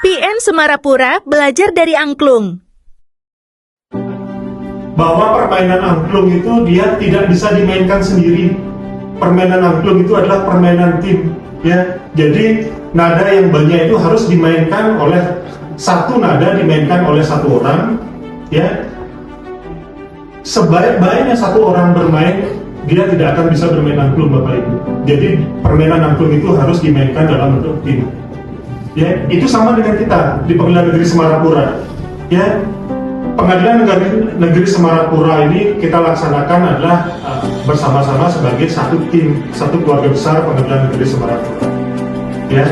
PN Semarapura belajar dari angklung. Bahwa permainan angklung itu dia tidak bisa dimainkan sendiri. Permainan angklung itu adalah permainan tim, ya. Jadi nada yang banyak itu harus dimainkan oleh satu nada, dimainkan oleh satu orang, ya. Sebaik-baiknya satu orang bermain, dia tidak akan bisa bermain angklung, Bapak Ibu. Jadi permainan angklung itu harus dimainkan dalam bentuk tim. Ya, itu sama dengan kita di Pengadilan Negeri Semarapura. Ya, Pengadilan Negeri Semarapura ini kita laksanakan adalah bersama-sama sebagai satu tim, satu keluarga besar Pengadilan Negeri Semarapura. Ya,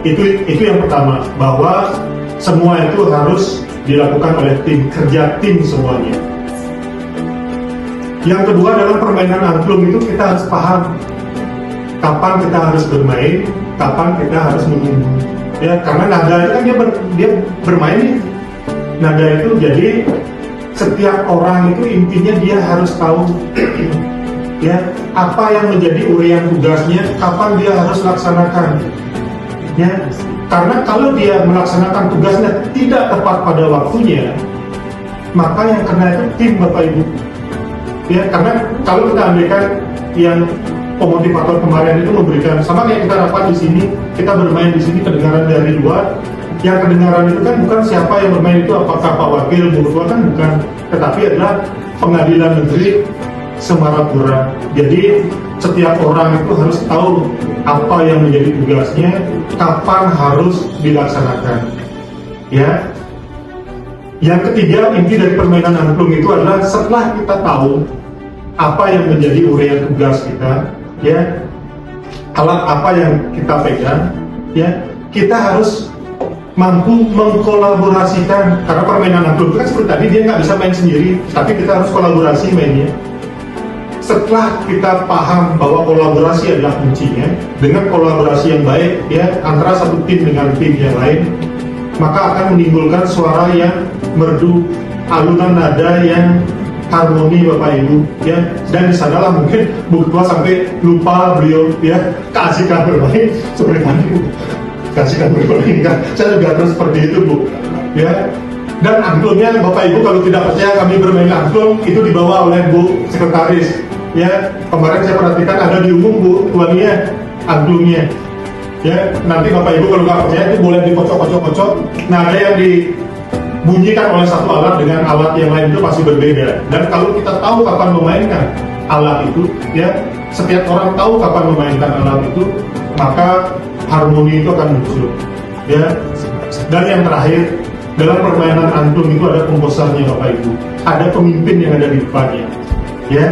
itu yang pertama, bahwa semua itu harus dilakukan oleh tim, kerja tim semuanya. Yang kedua, dalam permainan angklung itu kita harus paham kapan kita harus bermain, kapan kita harus menunggu. Ya, karena nada itu kan dia bermain nih. Nada itu jadi setiap orang itu intinya dia harus tahu ya apa yang menjadi uraian tugasnya, kapan dia harus laksanakan. Ya, karena kalau dia melaksanakan tugasnya tidak tepat pada waktunya, maka yang kena itu tim, Bapak Ibu. Ya, karena kalau kita ambilkan yang pemotivator kemarin itu memberikan sama kayak kita rapat di sini, kita bermain di sini, kedengaran dari luar. Yang kedengaran itu kan bukan siapa yang bermain itu, apakah Pak Wakil, Bu Ketua, kan bukan, tetapi adalah Pengadilan Negeri Semarapura. Jadi setiap orang itu harus tahu apa yang menjadi tugasnya, kapan harus dilaksanakan. Ya. Yang ketiga, inti dari permainan angklung itu adalah setelah kita tahu apa yang menjadi uraian tugas kita, ya, alat apa yang kita pegang, ya, kita harus mampu mengkolaborasikan. Karena permainan angklung itu kan seperti tadi, dia nggak bisa main sendiri, tapi kita harus kolaborasi mainnya. Setelah kita paham bahwa kolaborasi adalah kuncinya, dengan kolaborasi yang baik, ya, antara satu tim dengan tim yang lain, maka akan menimbulkan suara yang merdu, alunan nada yang harmoni, Bapak Ibu, ya. Dan di sanalah mungkin Bu Ketua sampai lupa beliau, ya, keasikan bermain seperti tadi, Bu. Keasikan bermain kan, saya juga terus seperti itu, Bu, ya. Dan angklungnya, Bapak Ibu, kalau tidak percaya kami bermain angklung, itu dibawa oleh Bu Sekretaris, ya. Kemarin saya perhatikan ada di umum, Bu, tuannya angklungnya. Ya, nanti Bapak Ibu kalau nggak percaya itu boleh dikocok-kocok-kocok. Nah, ada yang dibunyikan oleh satu alat dengan alat yang lain itu pasti berbeda. Dan kalau kita tahu kapan memainkan alat itu, ya, setiap orang tahu kapan memainkan alat itu, maka harmoni itu akan muncul. Ya, dan yang terakhir, dalam permainan angklung itu ada komposernya, Bapak Ibu. Ada pemimpin yang ada di depannya. Ya.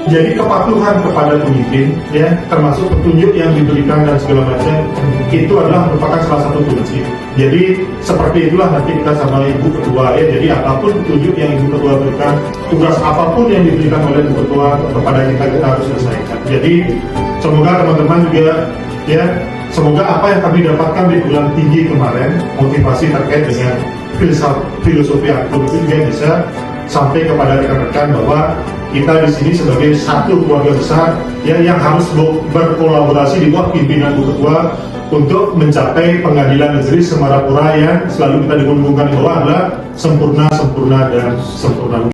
Jadi kepatuhan kepada pemimpin, ya, termasuk petunjuk yang diberikan dan segala macam, itu adalah merupakan salah satu kunci. Jadi seperti itulah nanti kita sama Ibu Ketua, ya. Jadi apapun petunjuk yang Ibu Ketua berikan, tugas apapun yang diberikan oleh Ibu Ketua kepada kita harus selesaikan. Jadi semoga teman-teman juga, ya, semoga apa yang kami dapatkan di perguruan tinggi kemarin, motivasi terkait dengan filosofi angklung itu juga bisa sampai kepada rekan-rekan bahwa kita di sini sebagai satu keluarga besar, ya, yang harus berkolaborasi di bawah pimpinan Bu Ketua untuk mencapai Pengadilan Negeri Semarapura yang selalu kita dengungkan di bawah adalah sempurna, sempurna, dan sempurna.